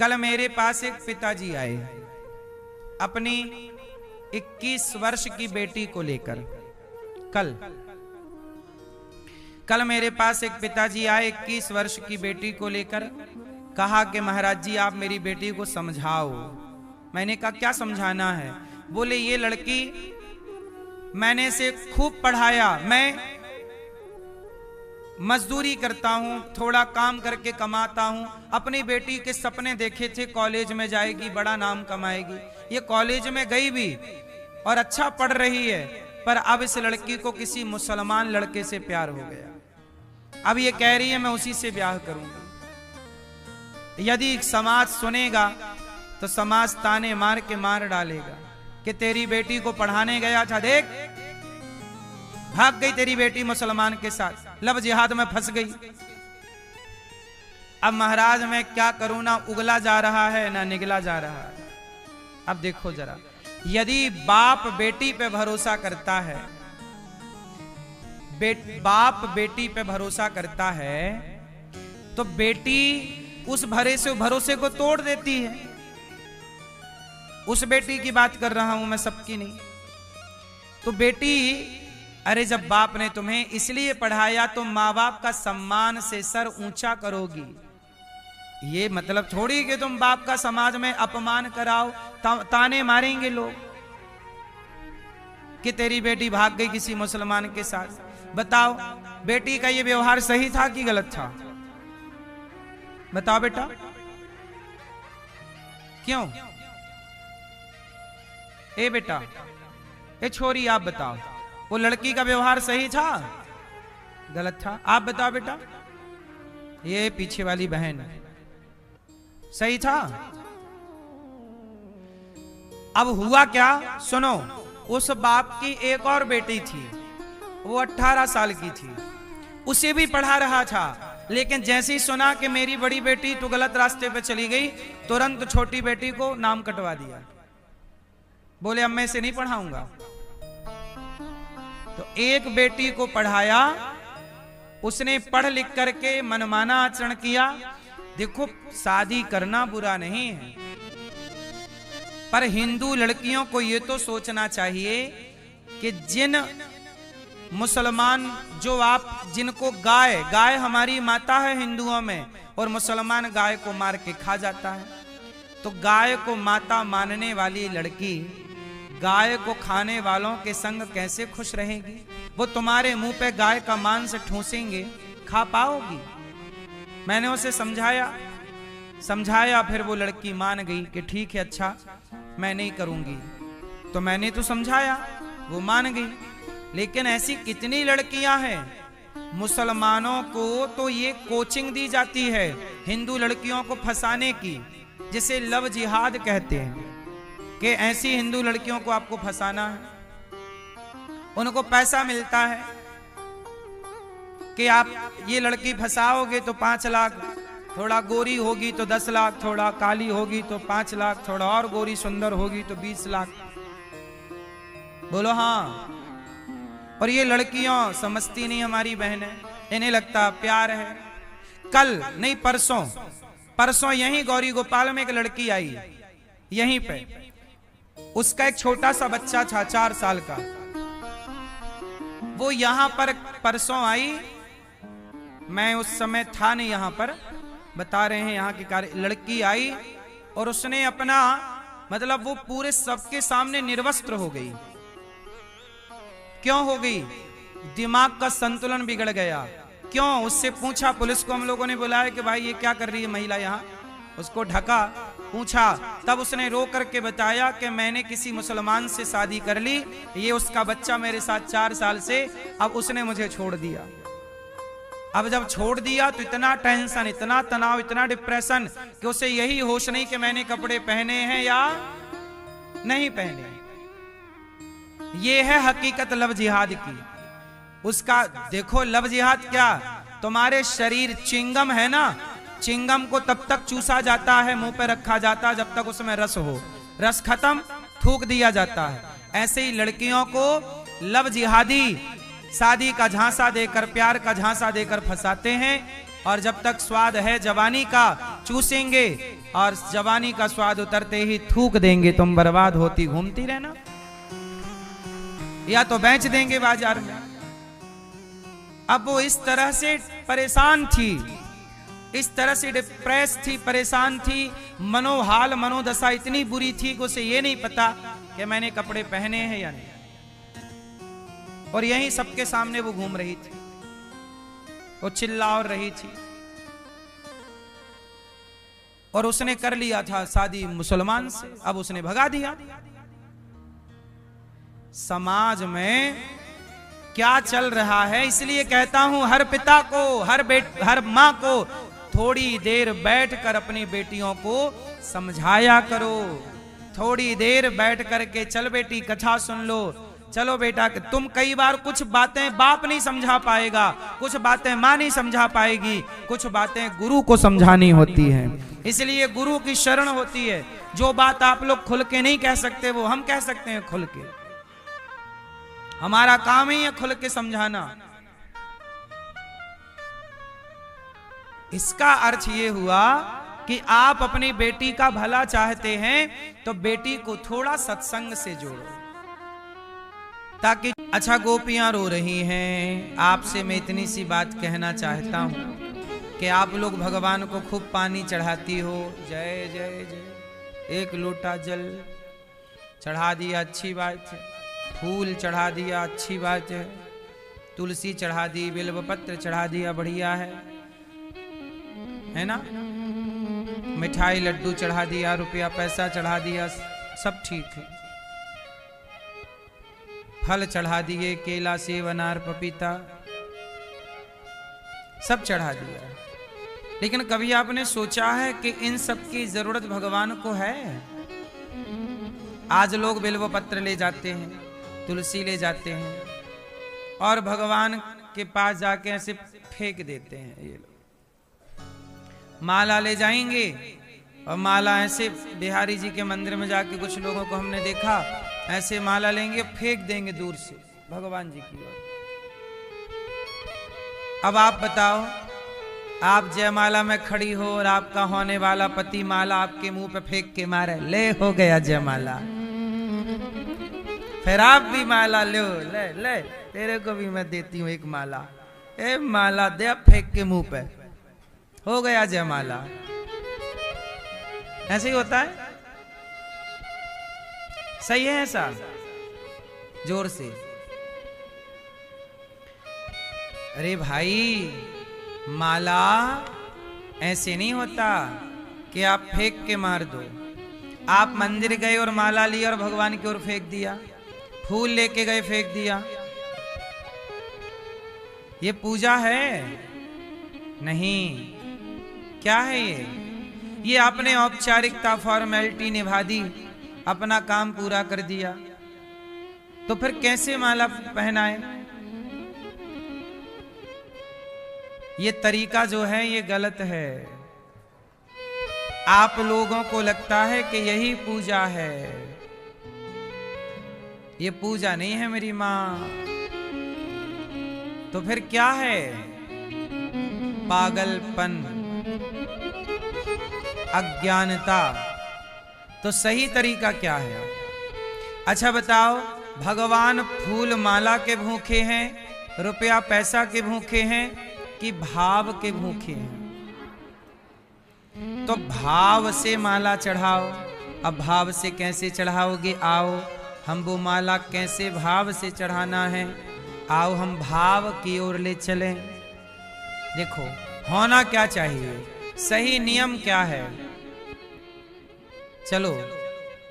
कल मेरे पास एक पिताजी आए अपनी 21 वर्ष की बेटी को लेकर। कल मेरे पास एक पिताजी आए 21 वर्ष की बेटी को लेकर। कहा कि महाराज जी आप मेरी बेटी को समझाओ। मैंने कहा क्या समझाना है? बोले ये लड़की मैंने इसे खूब पढ़ाया, मैं मजदूरी करता हूं, थोड़ा काम करके कमाता हूं। अपनी बेटी के सपने देखे थे कॉलेज में जाएगी, बड़ा नाम कमाएगी। ये कॉलेज में गई भी और अच्छा पढ़ रही है, पर अब इस लड़की को किसी मुसलमान लड़के से प्यार हो गया। अब ये कह रही है मैं उसी से ब्याह करूंगा। यदि समाज सुनेगा तो समाज ताने मार के मार डालेगा कि तेरी बेटी को पढ़ाने गया था, देख भाग गई तेरी बेटी मुसलमान के साथ, लव जिहाद में फंस गई। अब महाराज मैं क्या करूं, ना उगला जा रहा है ना निगला जा रहा है। अब देखो जरा, यदि बाप बेटी पे भरोसा करता है, बाप बेटी पे भरोसा करता है तो बेटी उस भरोसे को तोड़ देती है। उस बेटी की बात कर रहा हूं मैं, सबकी नहीं। तो बेटी, अरे जब बाप ने तुम्हें इसलिए पढ़ाया तो माँ बाप का सम्मान से सर ऊंचा करोगी। ये मतलब थोड़ी कि तुम बाप का समाज में अपमान कराओ, ताने मारेंगे लोग कि तेरी बेटी भाग गई किसी मुसलमान के साथ। बताओ बेटी का ये व्यवहार सही था कि गलत था? बताओ बेटा, क्यों? ए बेटा, ए छोरी, आप बताओ वो लड़की का व्यवहार सही था गलत था? आप बताओ बेटा। ये पीछे वाली बहन सही था? अब हुआ क्या सुनो, उस बाप की एक और बेटी थी, वो 18 साल की थी, उसे भी पढ़ा रहा था। लेकिन जैसे ही सुना कि मेरी बड़ी बेटी तो गलत रास्ते पे चली गई, तुरंत छोटी बेटी को नाम कटवा दिया। बोले अब मैं इसे नहीं पढ़ाऊंगा। तो एक बेटी को पढ़ाया, उसने पढ़ लिख करके मनमाना आचरण किया। देखो शादी करना बुरा नहीं है, पर हिंदू लड़कियों को यह तो सोचना चाहिए कि जिन मुसलमान, जो आप जिनको गाय हमारी माता है हिंदुओं में, और मुसलमान गाय को मार के खा जाता है, तो गाय को माता मानने वाली लड़की गाय को खाने वालों के संग कैसे खुश रहेगी? वो तुम्हारे मुंह पे गाय का मांस ठूसेंगे, खा पाओगी? मैंने उसे समझाया, फिर वो लड़की मान गई कि ठीक है, अच्छा मैं नहीं करूंगी। तो मैंने तो समझाया, वो मान गई। लेकिन ऐसी कितनी लड़कियां हैं, मुसलमानों को तो ये कोचिंग दी जाती है हिंदू लड़कियों को फंसाने की, जिसे लव जिहाद कहते हैं, कि ऐसी हिंदू लड़कियों को आपको फंसाना है। उनको पैसा मिलता है कि आप ये लड़की फंसाओगे तो 5 लाख, थोड़ा गोरी होगी तो 10 लाख, थोड़ा काली होगी तो 5 लाख, थोड़ा और गोरी सुंदर होगी तो 20 लाख। बोलो हाँ। और ये लड़कियां समझती नहीं हमारी बहनें, इन्हें लगता प्यार है। कल नहीं परसों यहीं गौरी गोपाल में एक लड़की आई, यहीं पे उसका एक छोटा सा बच्चा था 4 साल का। वो यहां पर परसों आई, मैं उस समय था नहीं यहां पर, बता रहे हैं यहाँ की कार्य। लड़की आई और उसने अपना मतलब वो पूरे सबके सामने निर्वस्त्र हो गई। क्यों हो गई? दिमाग का संतुलन बिगड़ गया। क्यों? उससे पूछा, पुलिस को हम लोगों ने बुलाया कि भाई ये क्या कर रही है महिला यहाँ। उसको ढका, पूछा, तब उसने रो करके बताया कि मैंने किसी मुसलमान से शादी कर ली, ये उसका बच्चा मेरे साथ 4 साल से, अब उसने मुझे छोड़ दिया। अब जब छोड़ दिया तो इतना टेंशन, इतना तनाव, इतना डिप्रेशन कि उसे यही होश नहीं कि मैंने कपड़े पहने हैं या नहीं पहने। ये है हकीकत लव जिहाद की। उसका देखो, लव जिहाद क्या, तुम्हारे शरीर चिंगम है ना, चिंगम को तब तक चूसा जाता है, मुंह पे रखा जाता है जब तक उसमें रस हो, रस खत्म थूक दिया जाता है। ऐसे ही लड़कियों को लव जिहादी शादी का झांसा देकर, प्यार का झांसा देकर फंसाते हैं। और जब तक स्वाद है जवानी का चूसेंगे, और जवानी का स्वाद उतरते ही थूक देंगे, तुम बर्बाद होती घूमती रहना, या तो बेच देंगे बाजार में। अब वो इस तरह से परेशान थी, इस तरह से डिप्रेस थी, परेशान थी, मनोहाल मनोदशा इतनी बुरी थी कि उसे ये नहीं पता कि मैंने कपड़े पहने हैं या नहीं, और यहीं सबके सामने वो घूम रही थी, वो चिल्ला और रही थी, और उसने कर लिया था शादी मुसलमान से, अब उसने भगा दिया। समाज में क्या चल रहा है, इसलिए कहता हूं हर पिता को, हर मां को थोड़ी देर बैठकर अपनी बेटियों को समझाया करो, थोड़ी देर बैठ करके, चल बेटी कथा सुन लो, चलो बेटा। तुम कई बार कुछ बातें बाप नहीं समझा पाएगा, कुछ बातें मां नहीं समझा पाएगी, कुछ बातें गुरु को समझानी होती हैं, इसलिए गुरु की शरण होती है। जो बात आप लोग खुल के नहीं कह सकते वो हम कह सकते हैं खुल के, हमारा काम ही है खुल के समझाना। इसका अर्थ ये हुआ कि आप अपनी बेटी का भला चाहते हैं तो बेटी को थोड़ा सत्संग से जोड़ो, ताकि अच्छा गोपियां रो रही हैं, आपसे मैं इतनी सी बात कहना चाहता हूं कि आप लोग भगवान को खूब पानी चढ़ाती हो, जय जय जय, एक लोटा जल चढ़ा दिया अच्छी बात है, फूल चढ़ा दिया अच्छी बात है, तुलसी चढ़ा दी, बिल्वपत्र चढ़ा दिया बढ़िया है ना, मिठाई लड्डू चढ़ा दिया, रुपया पैसा चढ़ा दिया, सब ठीक है, फल चढ़ा दिए, केला सेब अनार पपीता सब चढ़ा दिया, लेकिन कभी आपने सोचा है कि इन सब की जरूरत भगवान को है? आज लोग बिल्व पत्र ले जाते हैं, तुलसी ले जाते हैं, और भगवान के पास जाके ऐसे फेंक देते हैं। ये लोग माला ले जाएंगे, और माला ऐसे बिहारी जी के मंदिर में जाके कुछ लोगों को हमने देखा, ऐसे माला लेंगे फेंक देंगे दूर से भगवान जी की ओर। अब आप बताओ, आप जयमाला में खड़ी हो और आपका होने वाला पति माला आपके मुंह पे फेंक के मारे, ले हो गया जयमाला, फिर आप भी माला लो, ले ले तेरे को भी मैं देती हूं एक माला, ए माला दे फेंक के मुंह पे, हो गया जयमाला। ऐसे ही होता है, सही है ऐसा? जोर से, अरे भाई माला ऐसे नहीं होता कि आप फेंक के मार दो। आप मंदिर गए और माला ली और भगवान की ओर फेंक दिया, फूल लेके गए फेंक दिया, ये पूजा है? नहीं। क्या है ये आपने औपचारिकता फॉर्मेलिटी निभा दी, अपना काम पूरा कर दिया, तो फिर कैसे माला पहनाए? ये तरीका जो है ये गलत है। आप लोगों को लगता है कि यही पूजा है, ये पूजा नहीं है मेरी मां, तो फिर क्या है? पागलपन, अज्ञानता। तो सही तरीका क्या है? अच्छा बताओ, भगवान फूल माला के भूखे हैं, रुपया पैसा के भूखे हैं, कि भाव के भूखे हैं? तो भाव से माला चढ़ाओ। अब भाव से कैसे चढ़ाओगे? आओ हम वो माला कैसे भाव से चढ़ाना है, आओ हम भाव की ओर ले चलें। देखो होना क्या चाहिए, सही नियम क्या है? चलो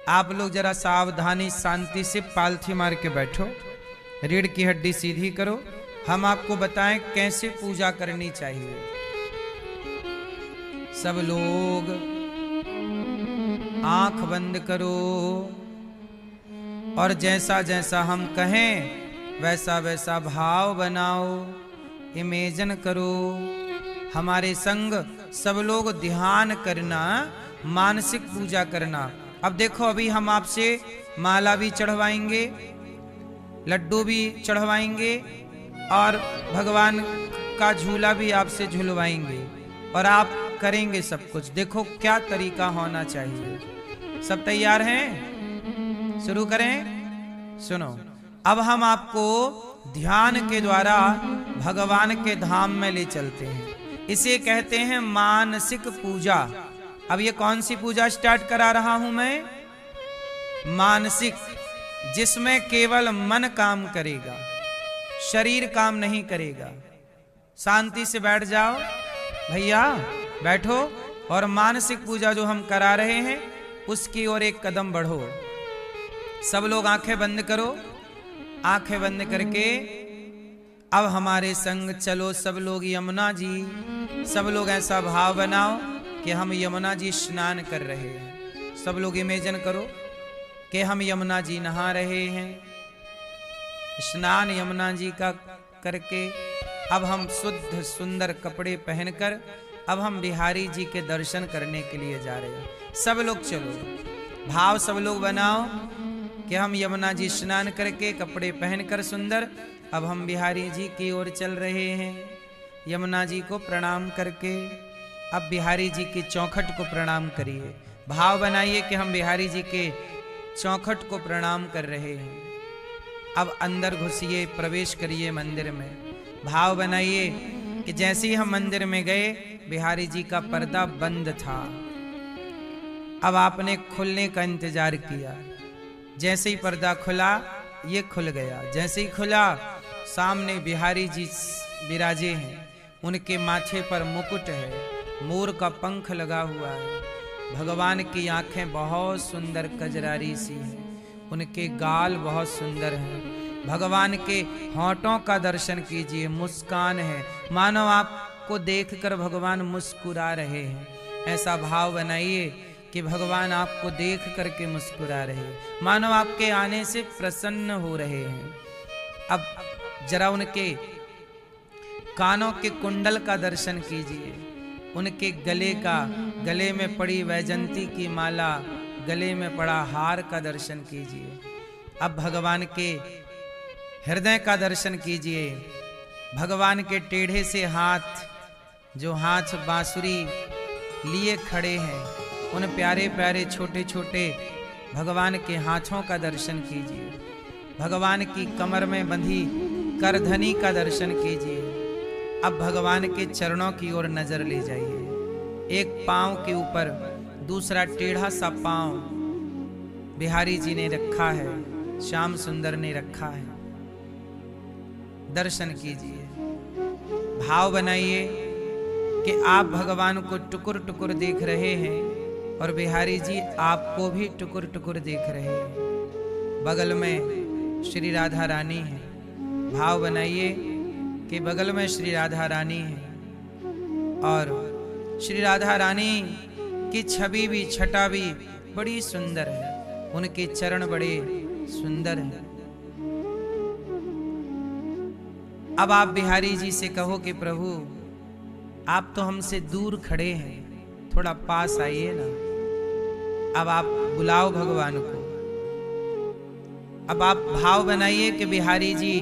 आप लोग जरा सावधानी शांति से पालथी मार के बैठो, रीढ़ की हड्डी सीधी करो, हम आपको बताएं कैसे पूजा करनी चाहिए। सब लोग आंख बंद करो और जैसा जैसा हम कहें वैसा वैसा भाव बनाओ, इमेजिन करो। हमारे संग सब लोग ध्यान करना, मानसिक पूजा करना। अब देखो अभी हम आपसे माला भी चढ़वाएंगे, लड्डू भी चढ़वाएंगे और भगवान का झूला भी आपसे झुलवाएंगे और आप करेंगे सब कुछ। देखो क्या तरीका होना चाहिए। सब तैयार हैं? शुरू करें। सुनो, अब हम आपको ध्यान के द्वारा भगवान के धाम में ले चलते हैं। इसे कहते हैं मानसिक पूजा। अब ये कौन सी पूजा स्टार्ट करा रहा हूं मैं? मानसिक, जिसमें केवल मन काम करेगा, शरीर काम नहीं करेगा। शांति से बैठ जाओ भैया, बैठो और मानसिक पूजा जो हम करा रहे हैं उसकी ओर एक कदम बढ़ो। सब लोग आंखें बंद करो। आंखें बंद करके अब हमारे संग चलो सब लोग यमुना जी। सब लोग ऐसा भाव बनाओ कि हम यमुना जी स्नान कर रहे हैं। सब लोग इमेजिन करो कि हम यमुना जी नहा रहे हैं। स्नान यमुना जी का करके अब हम शुद्ध सुंदर कपड़े पहनकर अब हम बिहारी जी के दर्शन करने के लिए जा रहे हैं। सब लोग चलो, भाव सब लोग बनाओ कि हम यमुना जी स्नान करके कपड़े पहनकर सुंदर अब हम बिहारी जी की ओर चल रहे हैं। यमुना जी को प्रणाम करके अब बिहारी जी की चौखट को प्रणाम करिए। भाव बनाइए कि हम बिहारी जी के चौखट को प्रणाम कर रहे हैं। अब अंदर घुसिए, प्रवेश करिए मंदिर में। भाव बनाइए कि जैसे ही हम मंदिर में गए बिहारी जी का पर्दा बंद था। अब आपने खुलने का इंतजार किया। जैसे ही पर्दा खुला, ये खुल गया। जैसे ही खुला, सामने बिहारी जी विराजे हैं। उनके माथे पर मुकुट है, मोर का पंख लगा हुआ है। भगवान की आंखें बहुत सुंदर कजरारी सी हैं। उनके गाल बहुत सुंदर हैं। भगवान के होंठों का दर्शन कीजिए, मुस्कान है, मानो आपको देखकर भगवान मुस्कुरा रहे हैं। ऐसा भाव बनाइए कि भगवान आपको देख करके मुस्कुरा रहे हैं, मानो आपके आने से प्रसन्न हो रहे हैं। अब जरा उनके कानों के कुंडल का दर्शन कीजिए, उनके गले में पड़ी वैजंती की माला, गले में पड़ा हार का दर्शन कीजिए। अब भगवान के हृदय का दर्शन कीजिए। भगवान के टेढ़े से हाथ, जो हाथ बांसुरी लिए खड़े हैं, उन प्यारे प्यारे छोटे छोटे भगवान के हाथों का दर्शन कीजिए। भगवान की कमर में बंधी करधनी का दर्शन कीजिए। अब भगवान के चरणों की ओर नजर ले जाइए। एक पांव के ऊपर दूसरा टेढ़ा सा पांव बिहारी जी ने रखा है, श्याम सुंदर ने रखा है। दर्शन कीजिए। भाव बनाइए कि आप भगवान को टुकुर टुकुर देख रहे हैं और बिहारी जी आपको भी टुकुर टुकुर देख रहे हैं। बगल में श्री राधा रानी है। भाव बनाइए कि बगल में श्री राधा रानी है और श्री राधा रानी की छवि भी, छटा भी बड़ी सुंदर है। उनके चरण बड़े सुंदर हैं। अब आप बिहारी जी से कहो कि प्रभु आप तो हमसे दूर खड़े हैं, थोड़ा पास आइए ना। अब आप बुलाओ भगवान को। अब आप भाव बनाइए कि बिहारी जी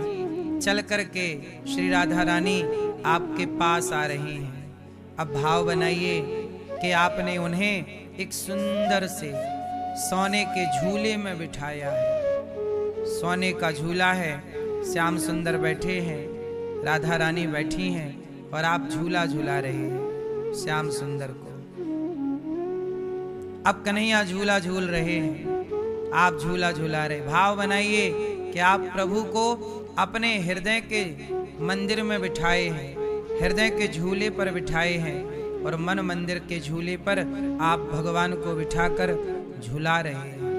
चल करके श्री राधा रानी आपके पास आ रही हैं। अब भाव बनाइए कि आपने उन्हें एक सुंदर से सोने के झूले में बिठाया है। सोने का झूला है, श्याम सुंदर बैठे हैं, राधा रानी बैठी हैं और आप झूला झूला रहे हैं श्याम सुंदर को। अब कन्हैया झूला झूल रहे हैं, आप झूला झूला रहे। भाव बनाइए कि आप प्रभु को अपने हृदय के मंदिर में बिठाए हैं, हृदय के झूले पर बिठाए हैं और मन मंदिर के झूले पर आप भगवान को बिठाकर झूला रहे हैं।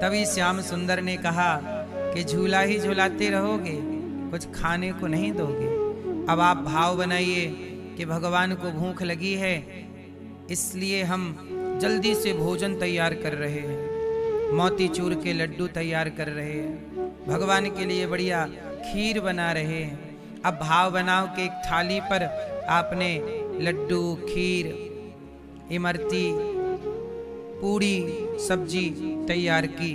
तभी श्याम सुंदर ने कहा कि झूला ही झूलाते रहोगे, कुछ खाने को नहीं दोगे। अब आप भाव बनाइए कि भगवान को भूख लगी है, इसलिए हम जल्दी से भोजन तैयार कर रहे हैं। मोतीचूर के लड्डू तैयार कर रहे हैं, भगवान के लिए बढ़िया खीर बना रहे हैं। अब भाव बनाओ कि एक थाली पर आपने लड्डू, खीर, इमरती, पूड़ी, सब्जी तैयार की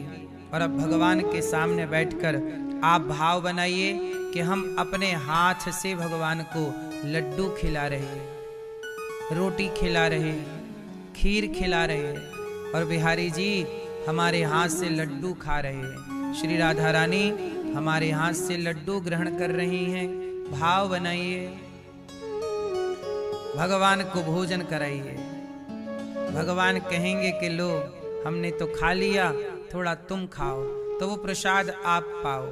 और अब भगवान के सामने बैठकर आप भाव बनाइए कि हम अपने हाथ से भगवान को लड्डू खिला रहे हैं, रोटी खिला रहे हैं, खीर खिला रहे हैं, और बिहारी जी हमारे हाथ से लड्डू खा रहे हैं। श्री राधा रानी हमारे हाथ से लड्डू ग्रहण कर रही हैं। भाव बनाइए, भगवान को भोजन कराइए। भगवान कहेंगे कि लो हमने तो खा लिया, थोड़ा तुम खाओ, तो वो प्रसाद आप पाओ।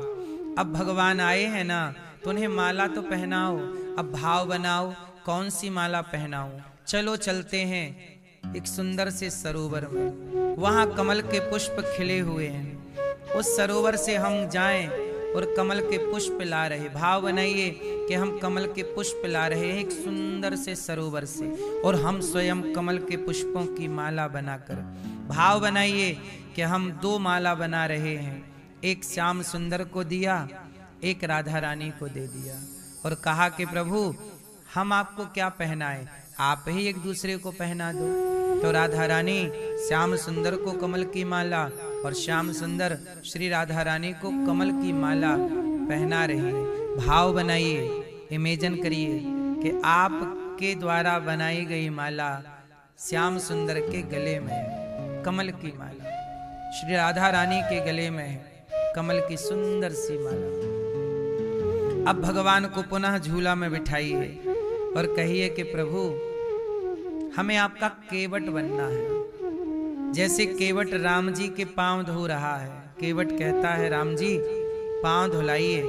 अब भगवान आए हैं ना, तो उन्हें माला तो पहनाओ। अब भाव बनाओ, कौन सी माला पहनाओ। चलो चलते हैं एक सुंदर से सरोवर में, वहां कमल के पुष्प खिले हुए हैं। उस सरोवर से हम जाएं और कमल के पुष्प ला रहे। भाव बनाइए कि हम कमल के पुष्प ला रहे हैं एक सुंदर से सरोवर से, और हम स्वयं कमल के पुष्पों की माला बनाकर। भाव बनाइए कि हम 2 माला बना रहे हैं, एक श्याम सुंदर को दिया, एक राधा रानी को दे दिया, और कहा कि प्रभु हम आपको क्या पहनाएं, आप ही एक दूसरे को पहना दो। तो राधा रानी श्याम सुंदर को कमल की माला, और श्याम सुंदर श्री राधा रानी को कमल की माला पहना रही है। भाव बनाइए, इमेजिन करिए कि आपके द्वारा बनाई गई माला श्याम सुंदर के गले में है, कमल की माला। श्री राधा रानी के गले में है कमल की सुंदर सी माला। अब भगवान को पुनः झूला में बिठाइए और कहिए कि प्रभु हमें आपका केवट बनना है। जैसे केवट राम जी के पांव धो रहा है, केवट कहता है राम जी पांव धुलाइए,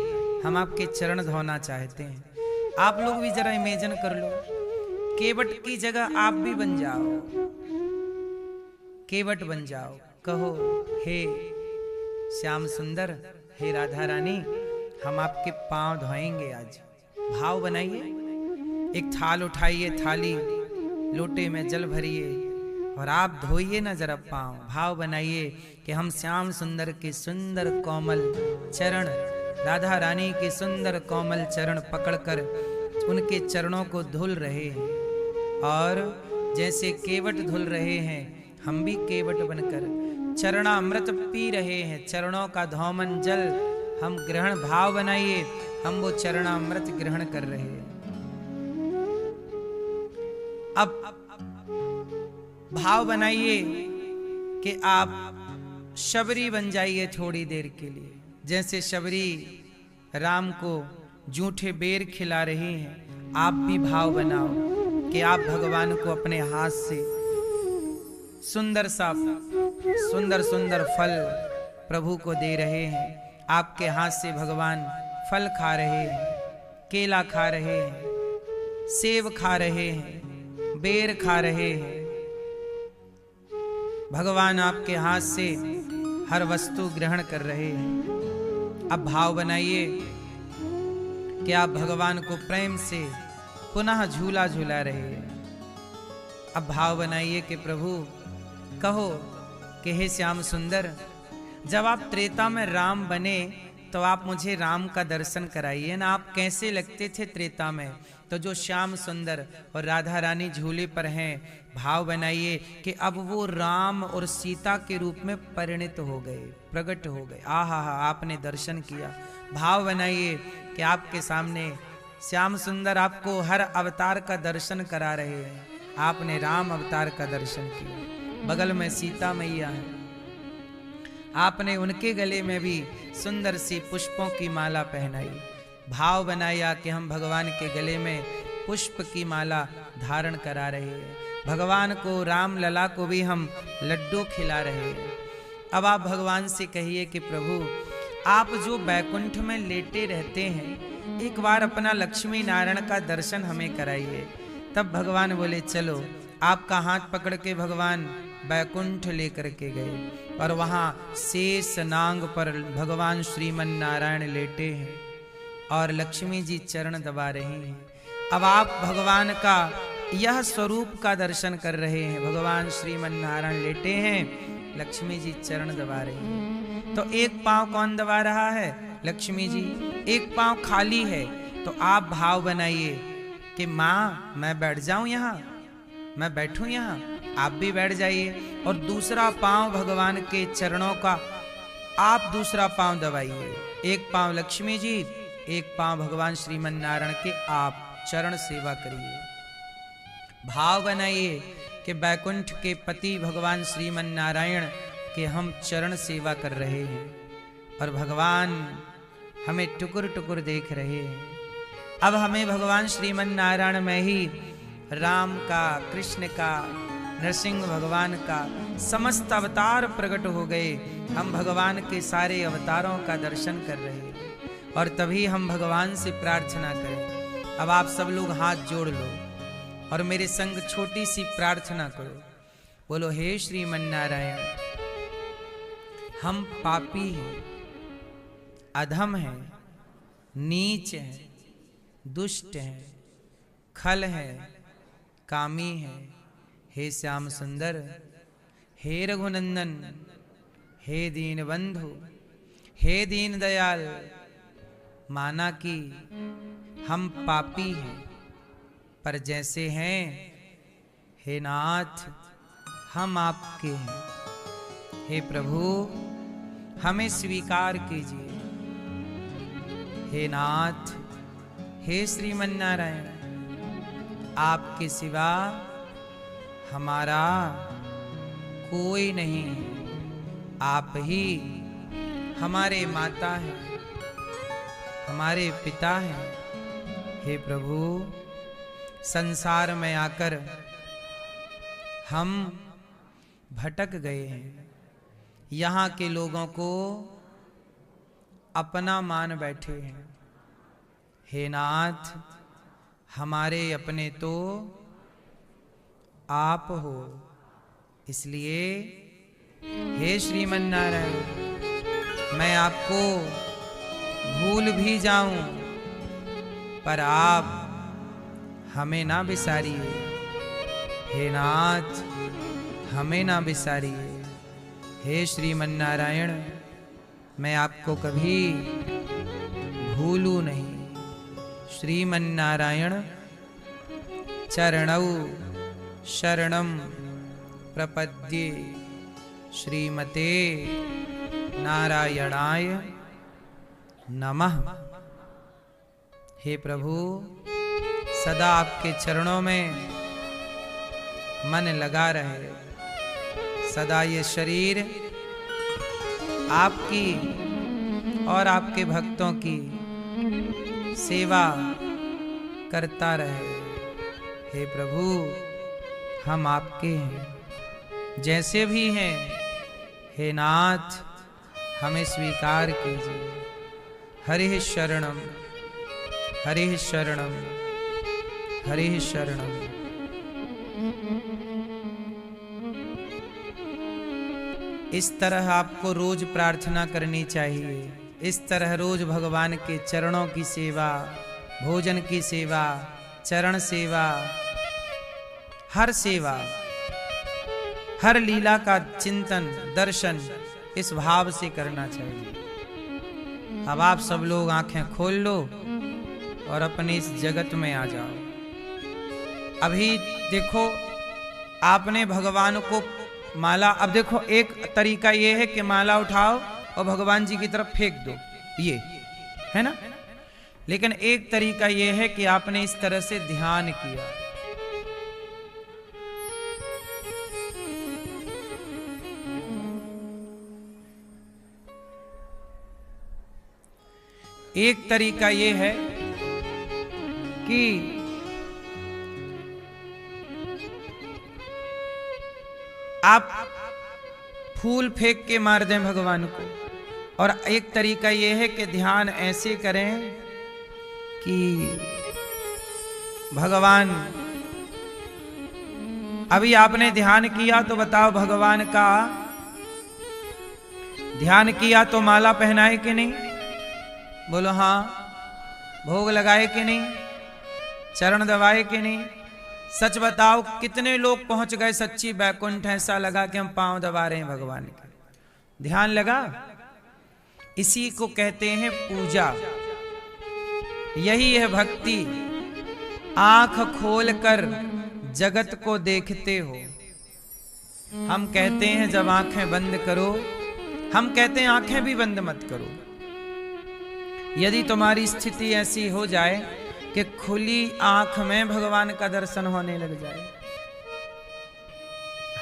हम आपके चरण धोना चाहते हैं। आप लोग भी जरा इमेजिन कर लो, केवट की जगह आप भी बन जाओ, केवट बन जाओ। कहो हे श्याम सुंदर, हे राधा रानी, हम आपके पांव धोएंगे आज। भाव बनाइए, एक थाल उठाइए, थाली लोटे में जल भरिए और आप धोइए ना जरा पांव। भाव बनाइए कि हम श्याम सुंदर के सुंदर कोमल चरण, राधा रानी के सुंदर कोमल चरण पकड़कर उनके चरणों को धुल रहे हैं, और जैसे केवट धुल रहे हैं हम भी केवट बनकर चरणामृत पी रहे हैं। चरणों का धौमन जल हम ग्रहण, भाव बनाइए हम वो चरणामृत ग्रहण कर रहे हैं। अब भाव बनाइए कि आप शबरी बन जाइए थोड़ी देर के लिए। जैसे शबरी राम को जूठे बेर खिला रही हैं, आप भी भाव बनाओ कि आप भगवान को अपने हाथ से सुंदर सा सुंदर सुंदर फल प्रभु को दे रहे हैं। आपके हाथ से भगवान फल खा रहे हैं, केला खा रहे हैं, सेब खा रहे हैं, बेर खा रहे हैं। भगवान आपके हाथ से हर वस्तु ग्रहण कर रहे हैं। अब भाव बनाइए कि आप भगवान को प्रेम से पुनः झूला झूला रहे हैं। अब भाव बनाइए कि प्रभु कहो कि हे श्याम सुंदर, जब आप त्रेता में राम बने तो आप मुझे राम का दर्शन कराइए ना। आप कैसे लगते थे त्रेता में, तो जो श्याम सुंदर और राधा रानी झूले पर हैं, भाव बनाइए कि अब वो राम और सीता के रूप में परिणित हो गए, प्रकट हो गए। आहा हा, आपने दर्शन किया। भाव बनाइए कि आपके सामने श्याम सुंदर आपको हर अवतार का दर्शन करा रहे हैं। आपने राम अवतार का दर्शन किया, बगल में सीता मैया है, आपने उनके गले में भी सुंदर सी पुष्पों की माला पहनाई। भाव बनाया कि हम भगवान के गले में पुष्प की माला धारण करा रहे हैं। भगवान को, राम लला को भी हम लड्डू खिला रहे हैं। अब आप भगवान से कहिए कि प्रभु आप जो बैकुंठ में लेटे रहते हैं, एक बार अपना लक्ष्मी नारायण का दर्शन हमें कराइए। तब भगवान बोले चलो। आपका हाथ पकड़ के भगवान बैकुंठ लेकर के गए और वहाँ शेष नांग पर भगवान श्रीमन नारायण लेटे हैं और लक्ष्मी जी चरण दबा रही हैं। अब आप भगवान का यह स्वरूप का दर्शन कर रहे हैं। भगवान श्रीमन नारायण लेटे हैं, लक्ष्मी जी चरण दबा रही हैं। तो एक पांव कौन दबा रहा है? लक्ष्मी जी। एक पांव खाली है, तो आप भाव बनाइए कि माँ मैं बैठ जाऊं यहाँ, मैं बैठूं यहाँ, आप भी बैठ जाइए। और दूसरा पांव भगवान के चरणों का आप दूसरा पांव दबाइए। एक पांव लक्ष्मी जी, एक पांव भगवान श्रीमन नारायण के आप चरण सेवा करिए। भाव बनाइए कि बैकुंठ के पति भगवान श्रीमन नारायण के हम चरण सेवा कर रहे हैं और भगवान हमें टुकुर टुकुर देख रहे हैं। अब हमें भगवान श्रीमन नारायण में ही राम का, कृष्ण का, नरसिंह भगवान का समस्त अवतार प्रकट हो गए। हम भगवान के सारे अवतारों का दर्शन कर रहे हैं और तभी हम भगवान से प्रार्थना करें। अब आप सब लोग हाथ जोड़ लो और मेरे संग छोटी सी प्रार्थना करो। बोलो, हे श्रीमन नारायण, हम पापी हैं, अधम हैं, नीच हैं, दुष्ट हैं, खल हैं, कामी हैं। हे श्याम सुंदर, हे रघुनंदन, हे दीन बंधु, हे दीन दयाल, माना कि हम पापी हैं, पर जैसे हैं हे नाथ हम आपके हैं। हे प्रभु, हमें स्वीकार कीजिए। हे नाथ, हे श्रीमन नारायण, आपके सिवा हमारा कोई नहीं है। आप ही हमारे माता हैं, हमारे पिता हैं। हे प्रभु, संसार में आकर हम भटक गए हैं। यहाँ के लोगों को अपना मान बैठे हैं। हे नाथ, हमारे अपने तो आप हो। इसलिए हे श्रीमन नारायण, मैं आपको भूल भी जाऊं पर आप हमें ना बिसारिए। हे नाथ, हमें ना बिसारिए। हे श्रीमन नारायण, मैं आपको कभी भूलूं नहीं। श्रीमन नारायण चरणौ शरणम प्रपद्ये, श्रीमते नारायणाय नमः। हे प्रभु, सदा आपके चरणों में मन लगा रहे। सदा ये शरीर आपकी और आपके भक्तों की सेवा करता रहे। हे प्रभु, हम आपके हैं, जैसे भी हैं। हे नाथ, हमें स्वीकार कीजिए। हरिः शरणम, हरिः शरणम, हरिः शरणम। इस तरह आपको रोज प्रार्थना करनी चाहिए। इस तरह रोज भगवान के चरणों की सेवा, भोजन की सेवा, चरण सेवा, हर सेवा, हर लीला का चिंतन, दर्शन इस भाव से करना चाहिए। अब आप सब लोग आंखें खोल लो और अपने इस जगत में आ जाओ। अभी देखो, आपने भगवान को माला, अब देखो एक तरीका ये है कि माला उठाओ और भगवान जी की तरफ फेंक दो, ये है ना। लेकिन एक तरीका ये है कि आपने इस तरह से ध्यान किया। एक तरीका ये है कि आप फूल फेंक के मार दें भगवान को, और एक तरीका ये है कि ध्यान ऐसे करें कि भगवान, अभी आपने ध्यान किया तो बताओ, भगवान का ध्यान किया तो माला पहनाए कि नहीं? बोलो हाँ। भोग लगाए कि नहीं? चरण दबाए कि नहीं? सच बताओ, कितने लोग पहुंच गए सच्ची बैकुंठ? ऐसा लगा कि हम पांव दबा रहे हैं भगवान के। ध्यान लगा? इसी को कहते हैं पूजा। यही है भक्ति। आंख खोलकर जगत को देखते हो। हम कहते हैं जब आंखें बंद करो, हम कहते हैं आंखें भी बंद मत करो। यदि तुम्हारी स्थिति ऐसी हो जाए कि खुली आंख में भगवान का दर्शन होने लग जाए।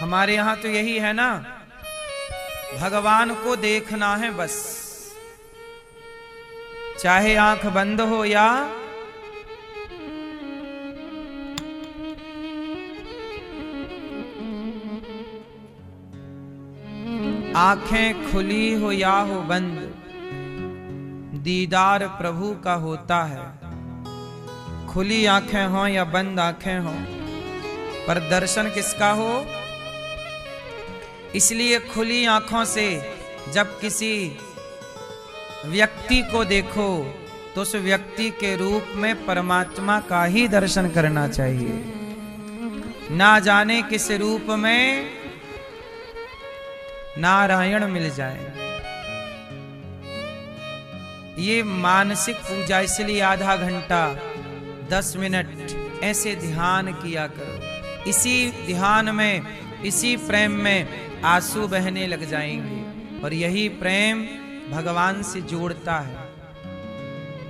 हमारे यहां तो यही है ना, भगवान को देखना है बस, चाहे आंख बंद हो या आंखें खुली हो या हो बंद, दीदार प्रभु का होता है। खुली आंखें हों या बंद आंखें हों, पर दर्शन किसका हो। इसलिए खुली आंखों से जब किसी व्यक्ति को देखो तो उस व्यक्ति के रूप में परमात्मा का ही दर्शन करना चाहिए। ना जाने किस रूप में नारायण मिल जाए। ये मानसिक पूजा, इसलिए आधा घंटा 10 मिनट ऐसे ध्यान किया करो। इसी ध्यान में, इसी प्रेम में आंसू बहने लग जाएंगे। और यही प्रेम भगवान से जोड़ता है।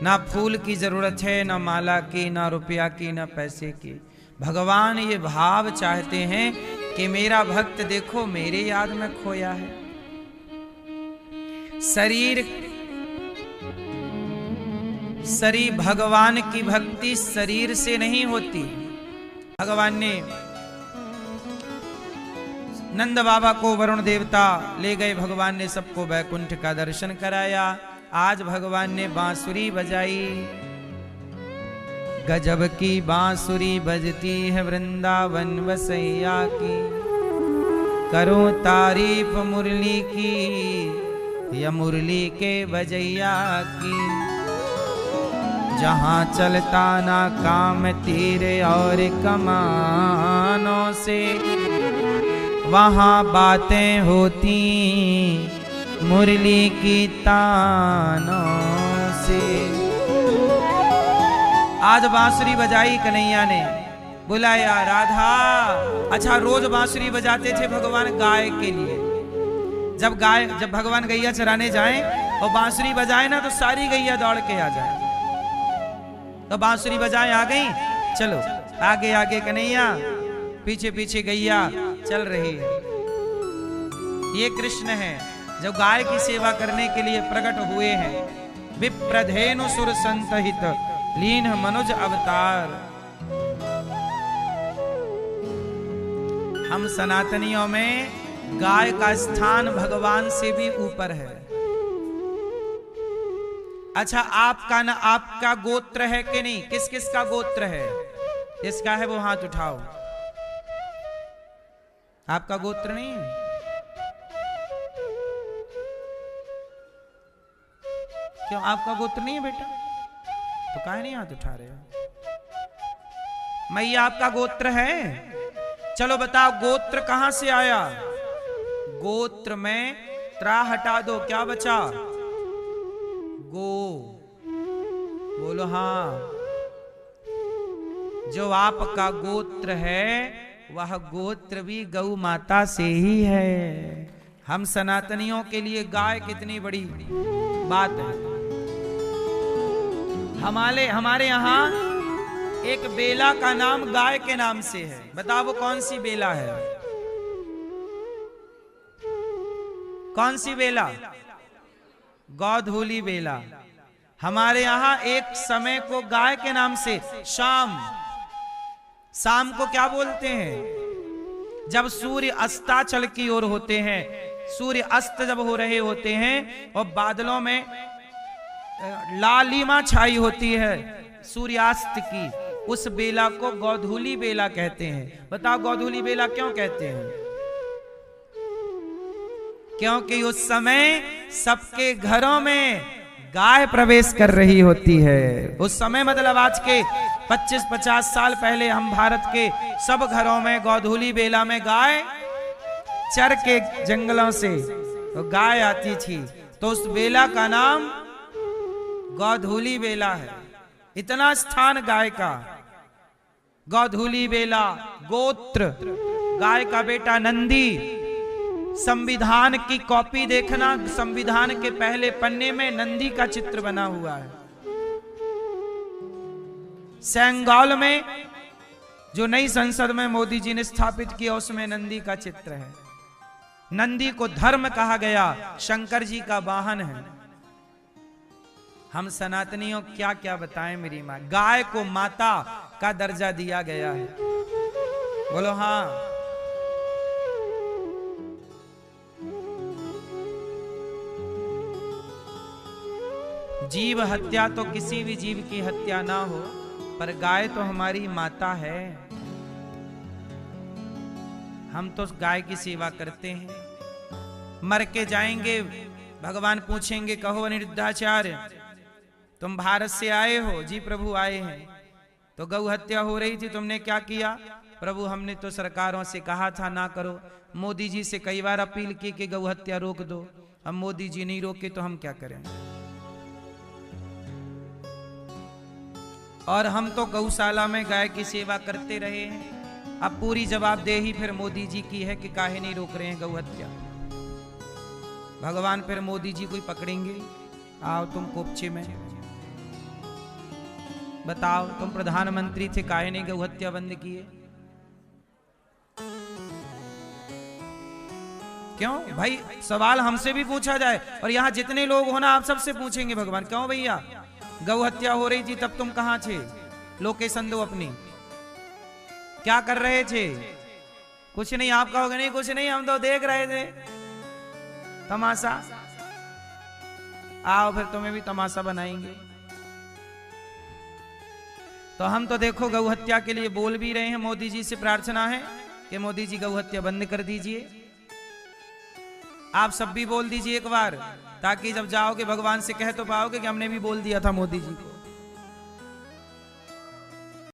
ना फूल की जरूरत है, ना माला की, ना रुपया की, ना पैसे की। भगवान ये भाव चाहते हैं कि मेरा भक्त देखो मेरे याद में खोया है। शरीर भगवान की भक्ति शरीर से नहीं होती। भगवान ने नंद बाबा को वरुण देवता ले गए, भगवान ने सबको वैकुंठ का दर्शन कराया। आज भगवान ने बांसुरी बजाई, गजब की बांसुरी बजती है वृंदावन वसैया की। करो तारीफ मुरली की या मुरली के बजैया की। जहाँ चलता ना काम तीर और कमानों से, वहाँ बातें होती मुरली की तानों से। आज बांसुरी बजाई कन्हैया ने, बुलाया राधा। अच्छा, रोज बांसुरी बजाते थे भगवान गाय के लिए। जब भगवान गैया चराने जाएं और बांसुरी बजाए ना तो सारी गैया दौड़ के आ जाए। तो बांसुरी बजाए आ गई, चलो आगे आगे कन्हैया, पीछे पीछे गैया चल रही है। ये कृष्ण है जो गाय की सेवा करने के लिए प्रकट हुए हैं। विप्रधेनु सुर संतहित लीन मनुज अवतार। हम सनातनियों में गाय का स्थान भगवान से भी ऊपर है। अच्छा, आपका गोत्र है कि नहीं? किस किस का गोत्र है? जिसका है वो हाथ उठाओ। आपका गोत्र नहीं है? क्यों, आपका गोत्र नहीं है बेटा? तो काहे नहीं हाथ उठा रहे हो? मैया आपका गोत्र है? चलो बताओ, गोत्र कहां से आया? गोत्र में त्रा हटा दो, क्या बचा? गो। बोलो हाँ। जो आपका गोत्र है वह गोत्र भी गौ माता से ही है। हम सनातनियों के लिए गाय कितनी बड़ी बात है। हमारे यहाँ एक बेला का नाम गाय के नाम से है। बताओ वो कौन सी बेला है? कौन सी बेला? गौधूली बेला। हमारे यहाँ एक समय को गाय के नाम से, शाम को क्या बोलते हैं? जब सूर्य अस्ताचल की ओर होते हैं, सूर्य अस्त जब हो रहे होते हैं और बादलों में लालिमा छाई होती है सूर्यास्त की, उस बेला को गौधूली बेला कहते हैं। बताओ गौधूली बेला क्यों कहते हैं? क्योंकि उस समय सबके घरों में गाय प्रवेश कर रही होती है। उस समय मतलब आज के 25-50 साल पहले हम भारत के सब घरों में गौधूली बेला में गाय चर के जंगलों से तो गाय आती थी। तो उस बेला का नाम गौधूली बेला है। इतना स्थान गाय का। गौधूली बेला गोत्र, गाय का बेटा नंदी, संविधान की कॉपी देखना, संविधान के पहले पन्ने में नंदी का चित्र बना हुआ है। सेंगाल में जो नई संसद में मोदी जी ने स्थापित किया उसमें नंदी का चित्र है। नंदी को धर्म कहा गया, शंकर जी का वाहन है। हम सनातनियों क्या क्या बताएं मेरी मां। गाय को माता का दर्जा दिया गया है। बोलो हाँ। जीव हत्या तो किसी भी जीव की हत्या ना हो, पर गाय तो हमारी माता है। हम तो गाय की सेवा करते हैं। मर के जाएंगे, भगवान पूछेंगे, कहो अनिरुद्धाचार्य तुम भारत से आए हो? जी प्रभु आए हैं। तो गौ हत्या हो रही थी, तुमने क्या किया? प्रभु हमने तो सरकारों से कहा था ना करो, मोदी जी से कई बार अपील की कि गौ हत्या रोक दो, अब मोदी जी नहीं रोके तो हम क्या करें? और हम तो गौशाला में गाय की सेवा करते रहे हैं। अब पूरी जवाबदेही फिर मोदी जी की है कि काहे नहीं रोक रहे हैं गौ हत्या। भगवान फिर मोदी जी को ही पकड़ेंगे। आओ तुम कोपचे में बताओ, तुम प्रधानमंत्री थे, काहे नहीं गौ हत्या बंद किए? क्यों भाई? सवाल हमसे भी पूछा जाए और यहां जितने लोग हो ना, आप सबसे पूछेंगे भगवान, क्यों भैया गौ हत्या हो रही थी तब तुम कहां थे? लोकेशन दो अपनी, क्या कर रहे थे? कुछ नहीं। आप कहोगे नहीं कुछ नहीं, हम तो देख रहे थे तमाशा। आओ फिर तुम्हें भी तमाशा बनाएंगे। तो हम तो देखो गौ हत्या के लिए बोल भी रहे हैं। मोदी जी से प्रार्थना है कि मोदी जी गौ हत्या बंद कर दीजिए। आप सब भी बोल दीजिए एक बार, ताकि जब जाओगे भगवान से कह तो पाओगे कि हमने भी बोल दिया था मोदी जी को।